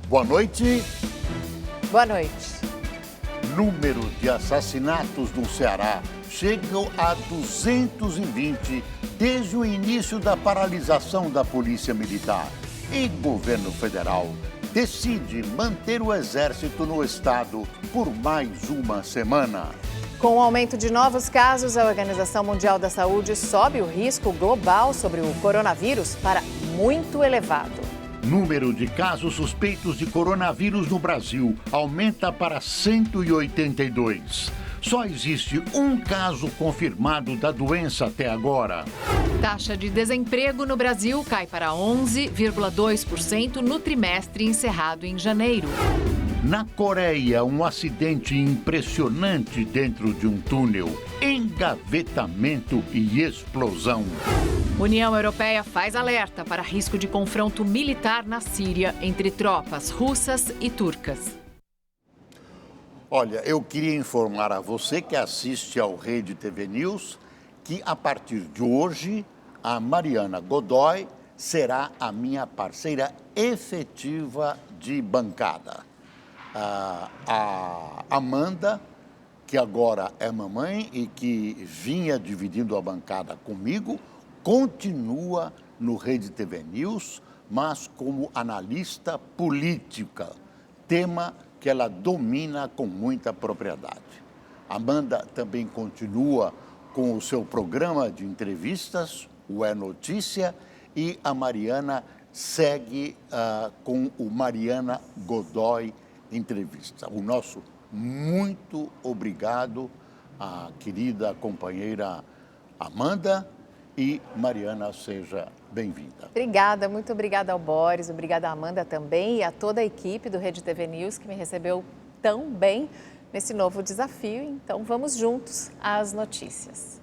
Boa noite. Boa noite. Número de assassinatos no Ceará chegam a 220 desde o início da paralisação da Polícia Militar. E governo federal decide manter o exército no estado por mais uma semana. Com o aumento de novos casos, a Organização Mundial da Saúde sobe o risco global sobre o coronavírus para muito elevado. Número de casos suspeitos de coronavírus no Brasil aumenta para 182. Só existe um caso confirmado da doença até agora. Taxa de desemprego no Brasil cai para 11,2% no trimestre encerrado em janeiro. Na Coreia, um acidente impressionante dentro de um túnel, engavetamento e explosão. União Europeia faz alerta para risco de confronto militar na Síria entre tropas russas e turcas. Olha, eu queria informar a você que assiste ao Rede TV News que a partir de hoje a Mariana Godoy será a minha parceira efetiva de bancada. A Amanda, que agora é mamãe e que vinha dividindo a bancada comigo, continua no Rede TV News, mas como analista política, tema que ela domina com muita propriedade. Amanda também continua com o seu programa de entrevistas, o É Notícia, e a Mariana segue com o Mariana Godoy Entrevista. O nosso muito obrigado à querida companheira Amanda, e Mariana, seja bem-vinda. Obrigada, muito obrigada ao Boris, obrigada à Amanda também e a toda a equipe do Rede TV News que me recebeu tão bem nesse novo desafio. Então vamos juntos às notícias.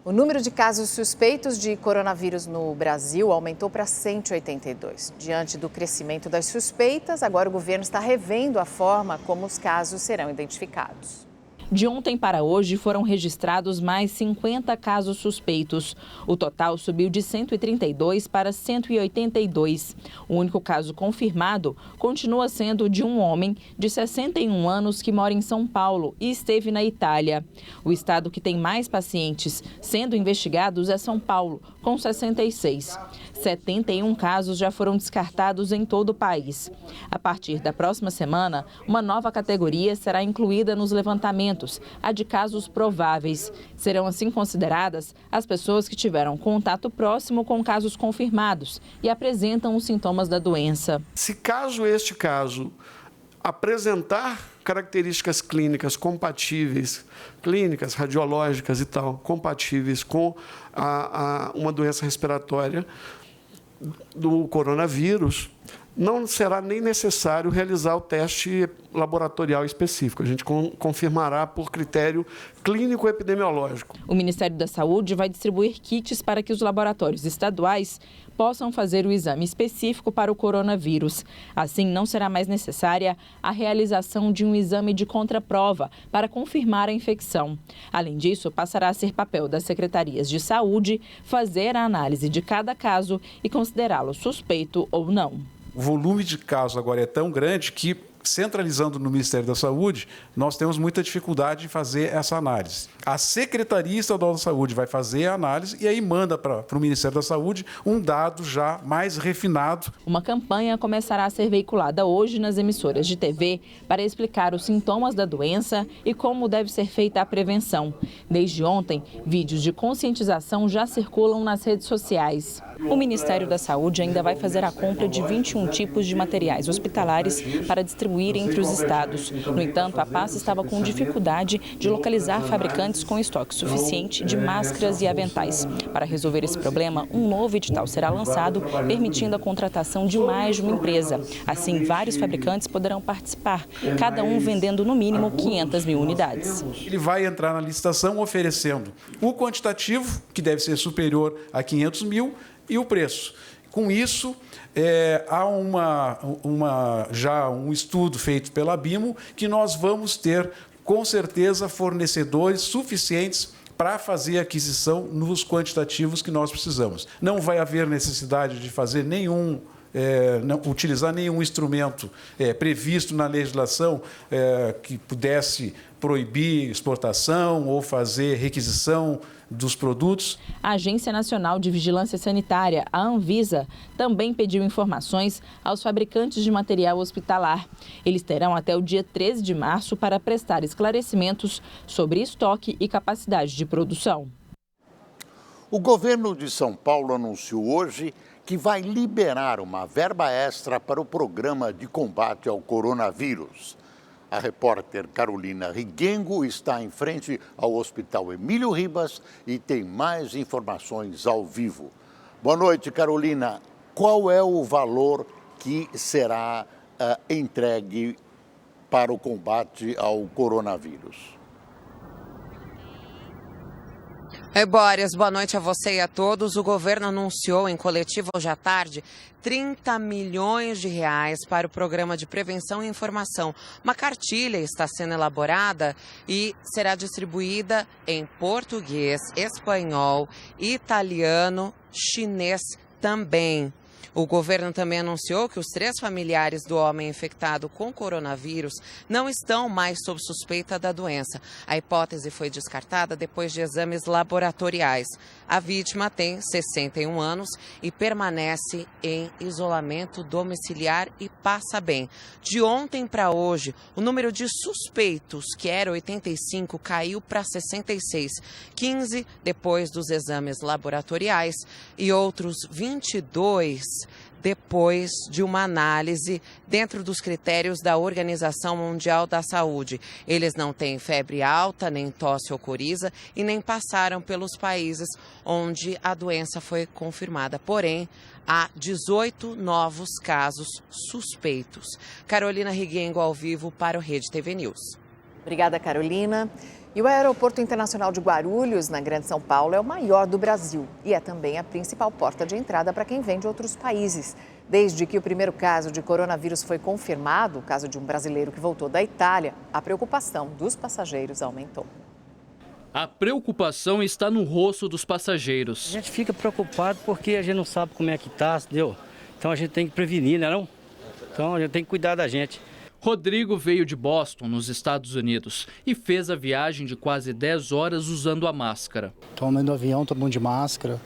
O número de casos suspeitos de coronavírus no Brasil aumentou para 182. Diante do crescimento das suspeitas, agora o governo está revendo a forma como os casos serão identificados. De ontem para hoje foram registrados mais 50 casos suspeitos. O total subiu de 132 para 182. O único caso confirmado continua sendo de um homem de 61 anos que mora em São Paulo e esteve na Itália. O estado que tem mais pacientes sendo investigados é São Paulo, com 66. 71 casos já foram descartados em todo o país. A partir da próxima semana, uma nova categoria será incluída nos levantamentos, a de casos prováveis. Serão assim consideradas as pessoas que tiveram contato próximo com casos confirmados e apresentam os sintomas da doença. Se caso este caso apresentar características clínicas compatíveis, clínicas, radiológicas e tal, compatíveis com uma doença respiratória do coronavírus, não será nem necessário realizar o teste laboratorial específico. A gente confirmará por critério clínico-epidemiológico. O Ministério da Saúde vai distribuir kits para que os laboratórios estaduais possam fazer o exame específico para o coronavírus. Assim, não será mais necessária a realização de um exame de contraprova para confirmar a infecção. Além disso, passará a ser papel das secretarias de saúde fazer a análise de cada caso e considerá-lo suspeito ou não. O volume de casos agora é tão grande que, centralizando no Ministério da Saúde, nós temos muita dificuldade em fazer essa análise. A Secretaria Estadual da Saúde vai fazer a análise e aí manda para o Ministério da Saúde um dado já mais refinado. Uma campanha começará a ser veiculada hoje nas emissoras de TV para explicar os sintomas da doença e como deve ser feita a prevenção. Desde ontem, vídeos de conscientização já circulam nas redes sociais. O Ministério da Saúde ainda vai fazer a compra de 21 tipos de materiais hospitalares para distribuir entre os estados. No entanto, a pasta estava com dificuldade de localizar fabricantes com estoque suficiente de máscaras e aventais. Para resolver esse problema, um novo edital será lançado, permitindo a contratação de mais de uma empresa. Assim, vários fabricantes poderão participar, cada um vendendo no mínimo 500 mil unidades. Ele vai entrar na licitação oferecendo o quantitativo, que deve ser superior a 500 mil, e o preço. Com isso, há já um estudo feito pela BIMO que nós vamos ter, com certeza, fornecedores suficientes para fazer a aquisição nos quantitativos que nós precisamos. Não vai haver necessidade de fazer nenhum não utilizar nenhum instrumento previsto na legislação que pudesse proibir exportação ou fazer requisição dos produtos. A Agência Nacional de Vigilância Sanitária, a Anvisa, também pediu informações aos fabricantes de material hospitalar. Eles terão até o dia 13 de março para prestar esclarecimentos sobre estoque e capacidade de produção. O governo de São Paulo anunciou hoje que vai liberar uma verba extra para o programa de combate ao coronavírus. A repórter Carolina Riguengo está em frente ao Hospital Emílio Ribas e tem mais informações ao vivo. Boa noite, Carolina. Qual é o valor que será entregue para o combate ao coronavírus? Oi, Boris, boa noite a você e a todos. O governo anunciou em coletivo hoje à tarde 30 milhões de reais para o programa de prevenção e informação. Uma cartilha está sendo elaborada e será distribuída em português, espanhol, italiano, chinês também. O governo também anunciou que os 3 familiares do homem infectado com coronavírus não estão mais sob suspeita da doença. A hipótese foi descartada depois de exames laboratoriais. A vítima tem 61 anos e permanece em isolamento domiciliar e passa bem. De ontem para hoje, o número de suspeitos, que era 85, caiu para 66, 15 depois dos exames laboratoriais e outros 22 depois de uma análise dentro dos critérios da Organização Mundial da Saúde. Eles não têm febre alta, nem tosse ou coriza e nem passaram pelos países onde a doença foi confirmada. Porém, há 18 novos casos suspeitos. Carolina Riguengo, ao vivo para o Rede TV News. Obrigada, Carolina. E o Aeroporto Internacional de Guarulhos, na Grande São Paulo, é o maior do Brasil e é também a principal porta de entrada para quem vem de outros países. Desde que o primeiro caso de coronavírus foi confirmado, o caso de um brasileiro que voltou da Itália, a preocupação dos passageiros aumentou. A preocupação está no rosto dos passageiros. A gente fica preocupado porque a gente não sabe como é que está, entendeu? Então a gente tem que prevenir, né não? Então a gente tem que cuidar da gente. Rodrigo veio de Boston, nos Estados Unidos, e fez a viagem de quase 10 horas usando a máscara. Estou andando no avião, todo mundo de máscara,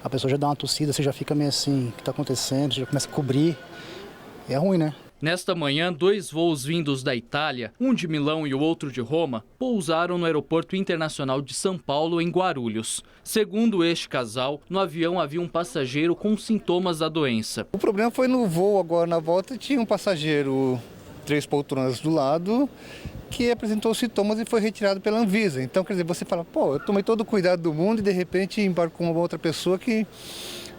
a pessoa já dá uma tossida, você já fica meio assim, o que está acontecendo, você já começa a cobrir, é ruim, né? Nesta manhã, 2 voos vindos da Itália, um de Milão e o outro de Roma, pousaram no Aeroporto Internacional de São Paulo, em Guarulhos. Segundo este casal, no avião havia um passageiro com sintomas da doença. O problema foi no voo, agora na volta tinha um passageiro, 3 poltronas do lado, que apresentou sintomas e foi retirado pela Anvisa. Então, quer dizer, você fala, pô, eu tomei todo o cuidado do mundo e de repente embarco com uma outra pessoa que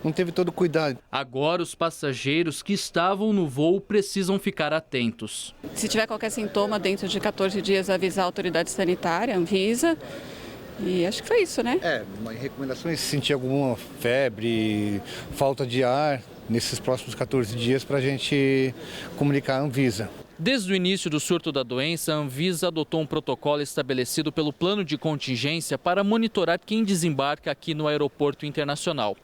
não teve todo o cuidado. Agora, os passageiros que estavam no voo precisam ficar atentos. Se tiver qualquer sintoma, dentro de 14 dias, avisar a autoridade sanitária, a Anvisa. E acho que foi isso, né? Recomendações, se sentir alguma febre, falta de ar, nesses próximos 14 dias para a gente comunicar à Anvisa. Desde o início do surto da doença, a Anvisa adotou um protocolo estabelecido pelo plano de contingência para monitorar quem desembarca aqui no aeroporto internacional.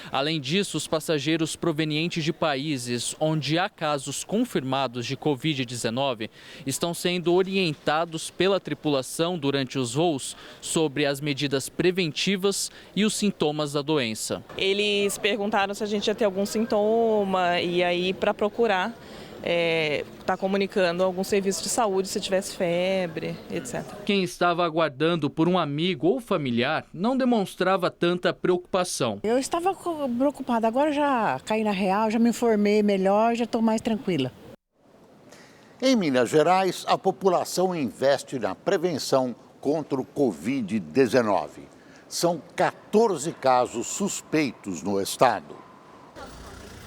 Além disso, os passageiros provenientes de países onde há casos confirmados de Covid-19 estão sendo orientados pela tripulação durante os voos sobre as medidas preventivas e os sintomas da doença. Eles perguntaram se a gente ia ter algum sintoma e aí para procurar está comunicando algum serviço de saúde se tivesse febre, etc. Quem estava aguardando por um amigo ou familiar não demonstrava tanta preocupação. Eu estava preocupada, agora já caí na real, já me informei melhor, já estou mais tranquila. Em Minas Gerais, a população investe na prevenção contra o Covid-19. São 14 casos suspeitos no estado.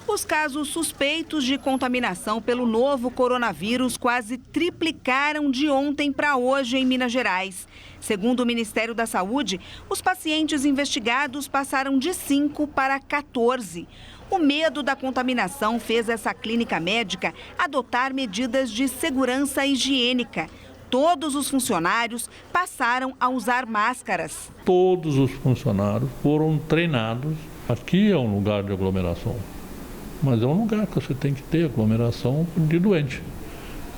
Os casos suspeitos de contaminação pelo novo coronavírus quase triplicaram de ontem para hoje em Minas Gerais. Segundo o Ministério da Saúde, os pacientes investigados passaram de 5 para 14. O medo da contaminação fez essa clínica médica adotar medidas de segurança higiênica. Todos os funcionários passaram a usar máscaras. Todos os funcionários foram treinados. Aqui é um lugar de aglomeração. mas é um lugar que você tem que ter aglomeração de doente.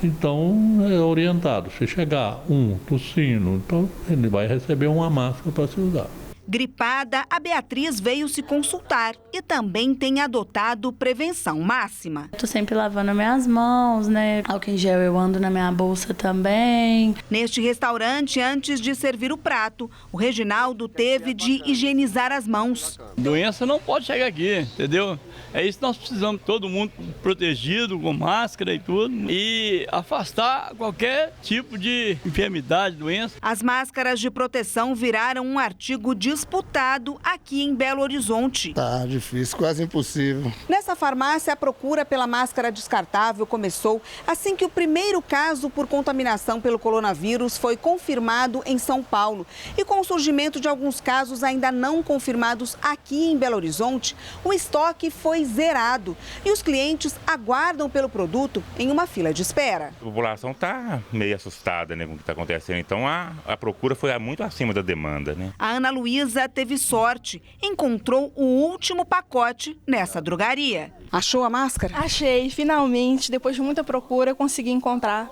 Então, é orientado. Se chegar tossindo, então ele vai receber uma máscara para se usar. Gripada, a Beatriz veio se consultar e também tem adotado prevenção máxima. Estou sempre lavando minhas mãos, né? Álcool em gel eu ando na minha bolsa também. Neste restaurante, antes de servir o prato, o Reginaldo teve de higienizar as mãos. Doença não pode chegar aqui, entendeu? É isso que nós precisamos, todo mundo protegido, com máscara e tudo, e afastar qualquer tipo de enfermidade, doença. As máscaras de proteção viraram um artigo disputado aqui em Belo Horizonte. Tá difícil, quase impossível. Nessa farmácia, a procura pela máscara descartável começou assim que o primeiro caso por contaminação pelo coronavírus foi confirmado em São Paulo. E com o surgimento de alguns casos ainda não confirmados aqui em Belo Horizonte, o estoque foi zerado e os clientes aguardam pelo produto em uma fila de espera. A população está meio assustada, né, com o que está acontecendo, então a procura foi muito acima da demanda, né? A Ana Luísa teve sorte, encontrou o último pacote nessa drogaria. Achou a máscara? Achei, finalmente, depois de muita procura, consegui encontrar.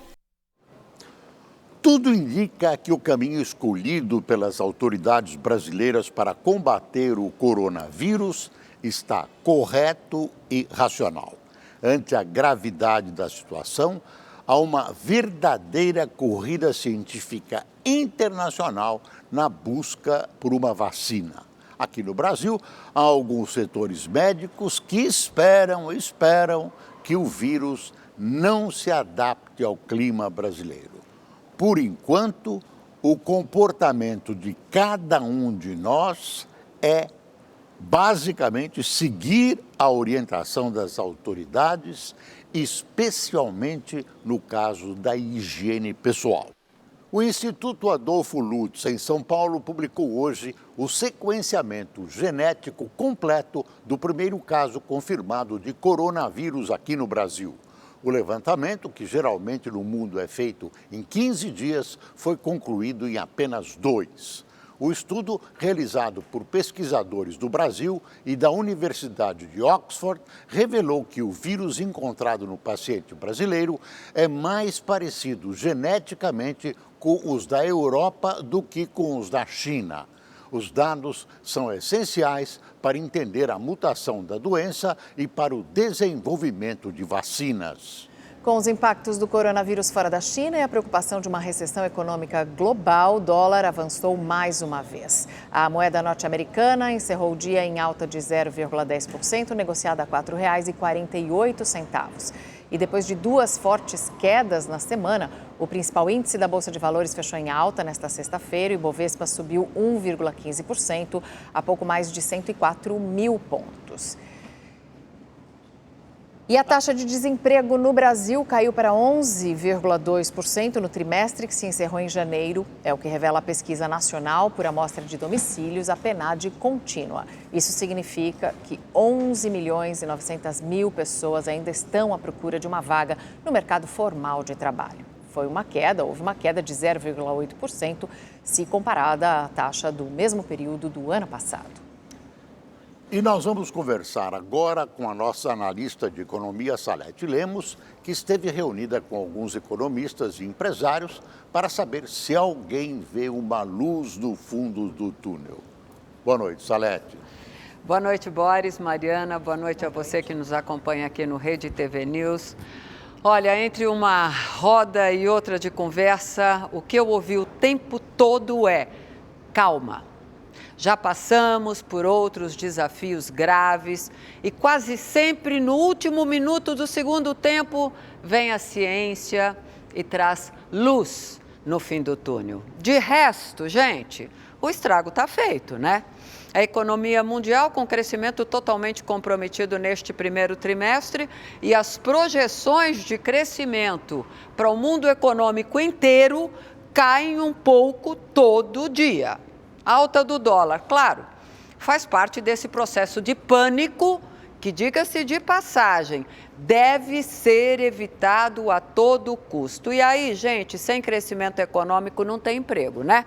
Tudo indica que o caminho escolhido pelas autoridades brasileiras para combater o coronavírus está correto e racional. Ante a gravidade da situação, há uma verdadeira corrida científica internacional na busca por uma vacina. Aqui no Brasil, há alguns setores médicos que esperam que o vírus não se adapte ao clima brasileiro. Por enquanto, o comportamento de cada um de nós é basicamente seguir a orientação das autoridades, especialmente no caso da higiene pessoal. O Instituto Adolfo Lutz, em São Paulo, publicou hoje o sequenciamento genético completo do primeiro caso confirmado de coronavírus aqui no Brasil. O levantamento, que geralmente no mundo é feito em 15 dias, foi concluído em apenas 2. O estudo, realizado por pesquisadores do Brasil e da Universidade de Oxford, revelou que o vírus encontrado no paciente brasileiro é mais parecido geneticamente com os da Europa do que com os da China. Os dados são essenciais para entender a mutação da doença e para o desenvolvimento de vacinas. Com os impactos do coronavírus fora da China e a preocupação de uma recessão econômica global, o dólar avançou mais uma vez. A moeda norte-americana encerrou o dia em alta de 0,10%, negociada a R$ 4,48. E depois de 2 fortes quedas na semana, o principal índice da Bolsa de Valores fechou em alta nesta sexta-feira e o Bovespa subiu 1,15% a pouco mais de 104 mil pontos. E a taxa de desemprego no Brasil caiu para 11,2% no trimestre que se encerrou em janeiro. É o que revela a Pesquisa Nacional por Amostra de Domicílios, a PNAD contínua. Isso significa que 11.900.000 pessoas ainda estão à procura de uma vaga no mercado formal de trabalho. Houve uma queda de 0,8% se comparada à taxa do mesmo período do ano passado. E nós vamos conversar agora com a nossa analista de economia, Salete Lemos, que esteve reunida com alguns economistas e empresários para saber se alguém vê uma luz no fundo do túnel. Boa noite, Salete. Boa noite, Boris, Mariana. Boa noite a você que nos acompanha aqui no Rede TV News. Olha, entre uma roda e outra de conversa, o que eu ouvi o tempo todo é calma. Já passamos por outros desafios graves e quase sempre no último minuto do segundo tempo vem a ciência e traz luz no fim do túnel. De resto, gente, o estrago está feito, né? A economia mundial com crescimento totalmente comprometido neste primeiro trimestre e as projeções de crescimento para o mundo econômico inteiro caem um pouco todo dia. Alta do dólar, claro, faz parte desse processo de pânico que, diga-se de passagem, deve ser evitado a todo custo. E aí, gente, sem crescimento econômico não tem emprego, né?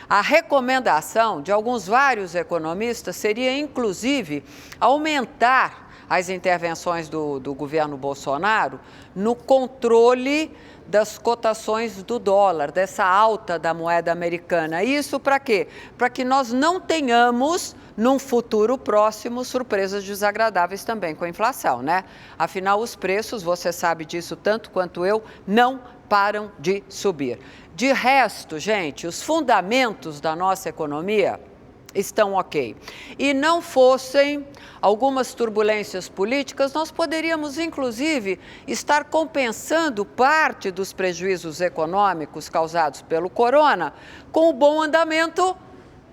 A recomendação de vários economistas seria, inclusive, aumentar as intervenções do governo Bolsonaro no controle das cotações do dólar, dessa alta da moeda americana. Isso para quê? Para que nós não tenhamos, num futuro próximo, surpresas desagradáveis também com a inflação, né? Afinal, os preços, você sabe disso tanto quanto eu, não param de subir. De resto, gente, os fundamentos da nossa economia estão ok. E não fossem algumas turbulências políticas, nós poderíamos, inclusive, estar compensando parte dos prejuízos econômicos causados pelo corona com o bom andamento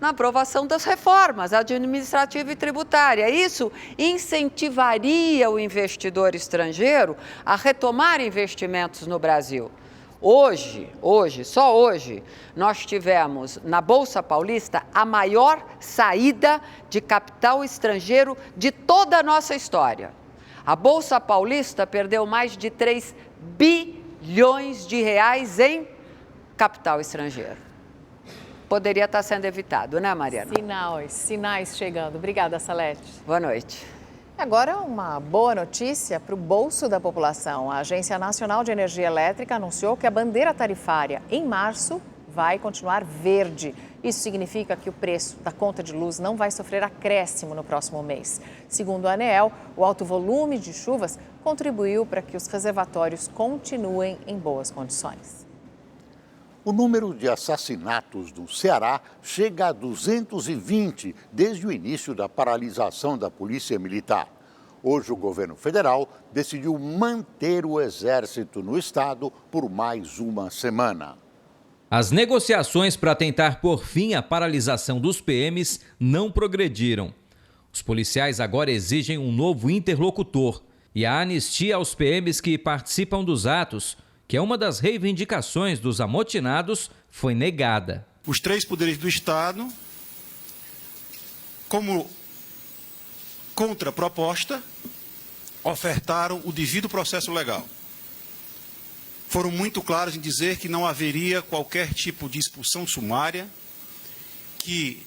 na aprovação das reformas administrativa e tributária. Isso incentivaria o investidor estrangeiro a retomar investimentos no Brasil. Só hoje, nós tivemos na Bolsa Paulista a maior saída de capital estrangeiro de toda a nossa história. A Bolsa Paulista perdeu mais de 3 bilhões de reais em capital estrangeiro. Poderia estar sendo evitado, né, Mariana? Sinais chegando. Obrigada, Salete. Boa noite. Agora, uma boa notícia para o bolso da população. A Agência Nacional de Energia Elétrica anunciou que a bandeira tarifária em março vai continuar verde. Isso significa que o preço da conta de luz não vai sofrer acréscimo no próximo mês. Segundo a ANEEL, o alto volume de chuvas contribuiu para que os reservatórios continuem em boas condições. O número de assassinatos no Ceará chega a 220 desde o início da paralisação da Polícia Militar. Hoje, o governo federal decidiu manter o Exército no estado por mais uma semana. As negociações para tentar pôr fim à paralisação dos PMs não progrediram. Os policiais agora exigem um novo interlocutor e a anistia aos PMs que participam dos atos, que é uma das reivindicações dos amotinados, foi negada. Os 3 poderes do Estado, como contraproposta, ofertaram o devido processo legal. Foram muito claros em dizer que não haveria qualquer tipo de expulsão sumária, que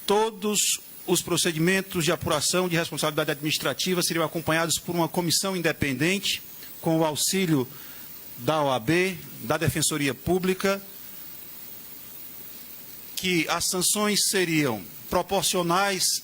todos os procedimentos de apuração de responsabilidade administrativa seriam acompanhados por uma comissão independente, com o auxílio da OAB, da Defensoria Pública, que as sanções seriam proporcionais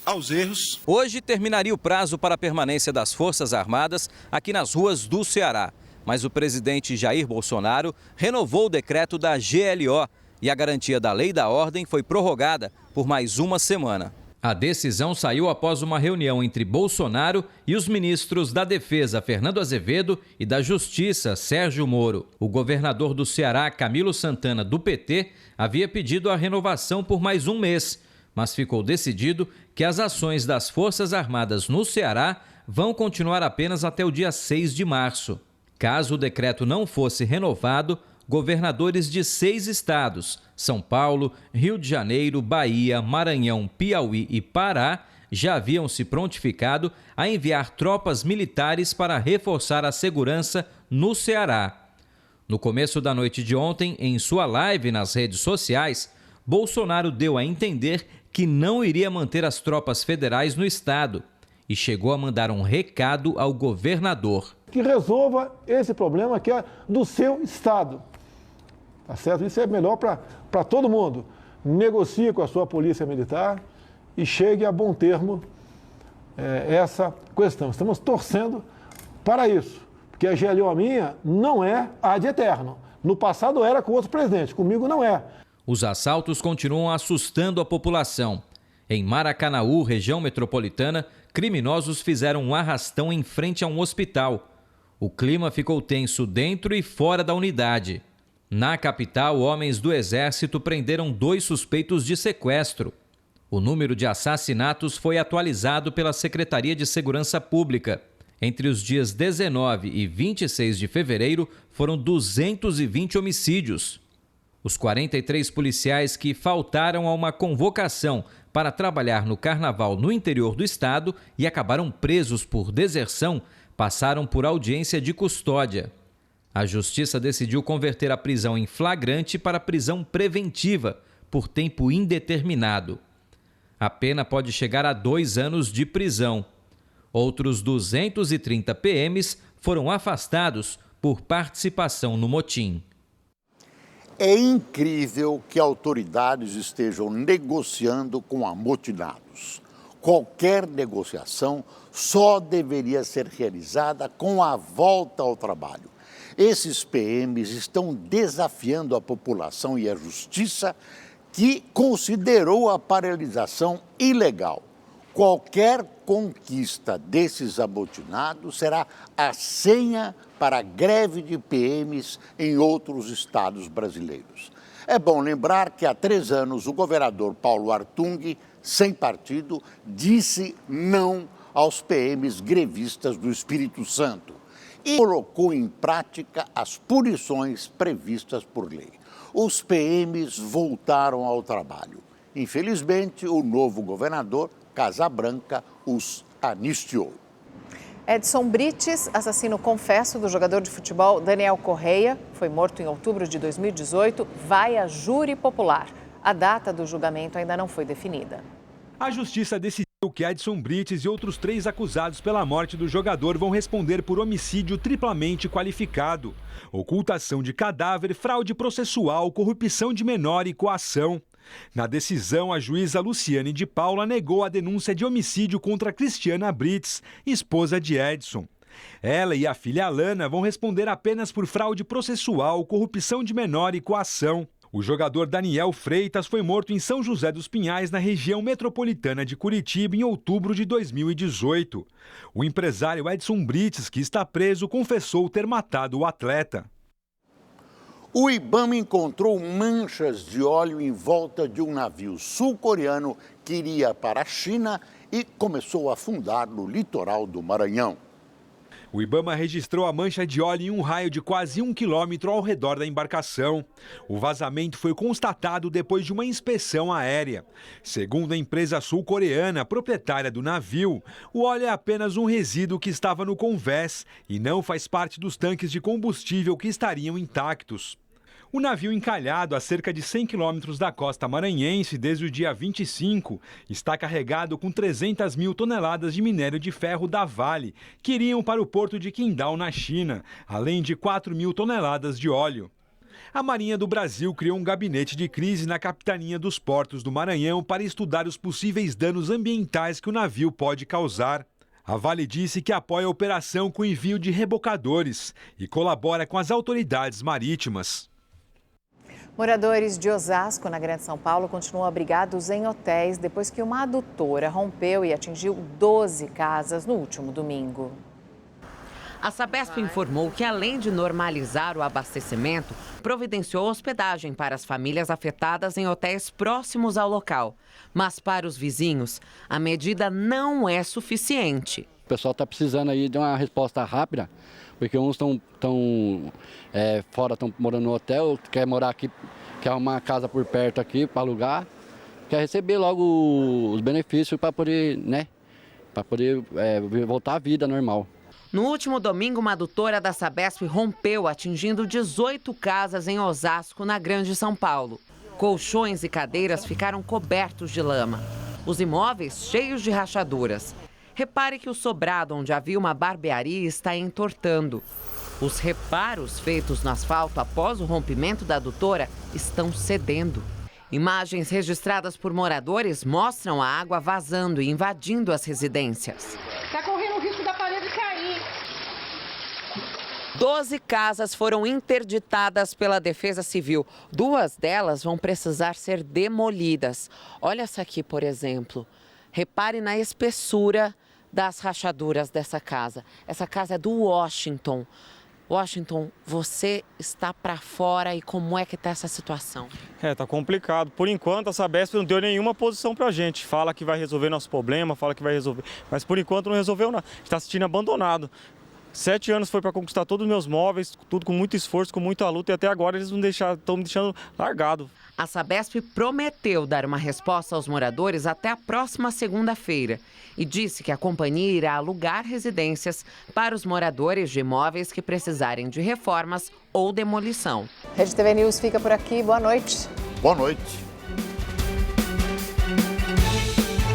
aos erros. Hoje terminaria o prazo para a permanência das Forças Armadas aqui nas ruas do Ceará. Mas o presidente Jair Bolsonaro renovou o decreto da GLO e a garantia da lei da ordem foi prorrogada por mais uma semana. A decisão saiu após uma reunião entre Bolsonaro e os ministros da Defesa, Fernando Azevedo, e da Justiça, Sérgio Moro. O governador do Ceará, Camilo Santana, do PT, havia pedido a renovação por mais um mês, mas ficou decidido que as ações das Forças Armadas no Ceará vão continuar apenas até o dia 6 de março. Caso o decreto não fosse renovado, governadores de 6 estados, São Paulo, Rio de Janeiro, Bahia, Maranhão, Piauí e Pará, já haviam se prontificado a enviar tropas militares para reforçar a segurança no Ceará. No começo da noite de ontem, em sua live nas redes sociais, Bolsonaro deu a entender que não iria manter as tropas federais no estado e chegou a mandar um recado ao governador. Que resolva esse problema que é do seu estado. Tá certo? Isso é melhor para todo mundo. Negocie com a sua polícia militar e chegue a bom termo essa questão. Estamos torcendo para isso, porque a GLO minha não é ad eterno. No passado era com outros presidentes, comigo não é. Os assaltos continuam assustando a população. Em Maracanaú, região metropolitana, criminosos fizeram um arrastão em frente a um hospital. O clima ficou tenso dentro e fora da unidade. Na capital, homens do Exército prenderam 2 suspeitos de sequestro. O número de assassinatos foi atualizado pela Secretaria de Segurança Pública. Entre os dias 19 e 26 de fevereiro, foram 220 homicídios. Os 43 policiais que faltaram a uma convocação para trabalhar no carnaval no interior do estado e acabaram presos por deserção, passaram por audiência de custódia. A Justiça decidiu converter a prisão em flagrante para prisão preventiva, por tempo indeterminado. A pena pode chegar a 2 anos de prisão. Outros 230 PMs foram afastados por participação no motim. É incrível que autoridades estejam negociando com amotinados. Qualquer negociação só deveria ser realizada com a volta ao trabalho. Esses PMs estão desafiando a população e a justiça, que considerou a paralisação ilegal. Qualquer conquista desses amotinados será a senha para a greve de PMs em outros estados brasileiros. É bom lembrar que há 3 anos o governador Paulo Artung, sem partido, disse não aos PMs grevistas do Espírito Santo e colocou em prática as punições previstas por lei. Os PMs voltaram ao trabalho. Infelizmente, o novo governador, Casa Branca, os anistiou. Edson Brites, assassino confesso do jogador de futebol Daniel Correia, foi morto em outubro de 2018, vai a júri popular. A data do julgamento ainda não foi definida. A justiça decidiu que Edson Brites e outros 3 acusados pela morte do jogador vão responder por homicídio triplamente qualificado: ocultação de cadáver, fraude processual, corrupção de menor e coação. Na decisão, a juíza Luciane de Paula negou a denúncia de homicídio contra Cristiana Brites, esposa de Edson. Ela e a filha Alana vão responder apenas por fraude processual, corrupção de menor e coação. O jogador Daniel Freitas foi morto em São José dos Pinhais, na região metropolitana de Curitiba, em outubro de 2018. O empresário Edson Brites, que está preso, confessou ter matado o atleta. O IBAMA encontrou manchas de óleo em volta de um navio sul-coreano que iria para a China e começou a afundar no litoral do Maranhão. O IBAMA registrou a mancha de óleo em um raio de quase 1 quilômetro ao redor da embarcação. O vazamento foi constatado depois de uma inspeção aérea. Segundo a empresa sul-coreana, proprietária do navio, o óleo é apenas um resíduo que estava no convés e não faz parte dos tanques de combustível que estariam intactos. O navio, encalhado a cerca de 100 quilômetros da costa maranhense desde o dia 25, está carregado com 300 mil toneladas de minério de ferro da Vale, que iriam para o porto de Qingdao, na China, além de 4 mil toneladas de óleo. A Marinha do Brasil criou um gabinete de crise na Capitania dos Portos do Maranhão para estudar os possíveis danos ambientais que o navio pode causar. A Vale disse que apoia a operação com envio de rebocadores e colabora com as autoridades marítimas. Moradores de Osasco, na Grande São Paulo, continuam abrigados em hotéis depois que uma adutora rompeu e atingiu 12 casas no último domingo. A Sabesp informou que, além de normalizar o abastecimento, providenciou hospedagem para as famílias afetadas em hotéis próximos ao local. Mas para os vizinhos, a medida não é suficiente. O pessoal está precisando aí de uma resposta rápida, porque uns estão fora, estão morando no hotel, quer morar aqui, quer arrumar uma casa por perto aqui para alugar, quer receber logo os benefícios para poder, voltar à vida normal. No último domingo, uma adutora da Sabesp rompeu, atingindo 18 casas em Osasco, na Grande São Paulo. Colchões e cadeiras ficaram cobertos de lama. Os imóveis cheios de rachaduras. Repare que o sobrado onde havia uma barbearia está entortando. Os reparos feitos no asfalto após o rompimento da adutora estão cedendo. Imagens registradas por moradores mostram a água vazando e invadindo as residências. Está correndo o risco da parede cair. 12 casas foram interditadas pela Defesa Civil. 2 delas vão precisar ser demolidas. Olha essa aqui, por exemplo. Repare na espessura das rachaduras dessa casa. Essa casa é do Washington. Washington, você está para fora e como é que está essa situação? Tá complicado. Por enquanto, a Sabesp não deu nenhuma posição para a gente. Fala que vai resolver nosso problema, fala que vai resolver. Mas por enquanto não resolveu nada. Está se sentindo abandonado. 7 anos foi para conquistar todos os meus móveis, tudo com muito esforço, com muita luta, e até agora eles estão me deixando largado. A Sabesp prometeu dar uma resposta aos moradores até a próxima segunda-feira e disse que a companhia irá alugar residências para os moradores de imóveis que precisarem de reformas ou demolição. Rede TV News fica por aqui. Boa noite. Boa noite.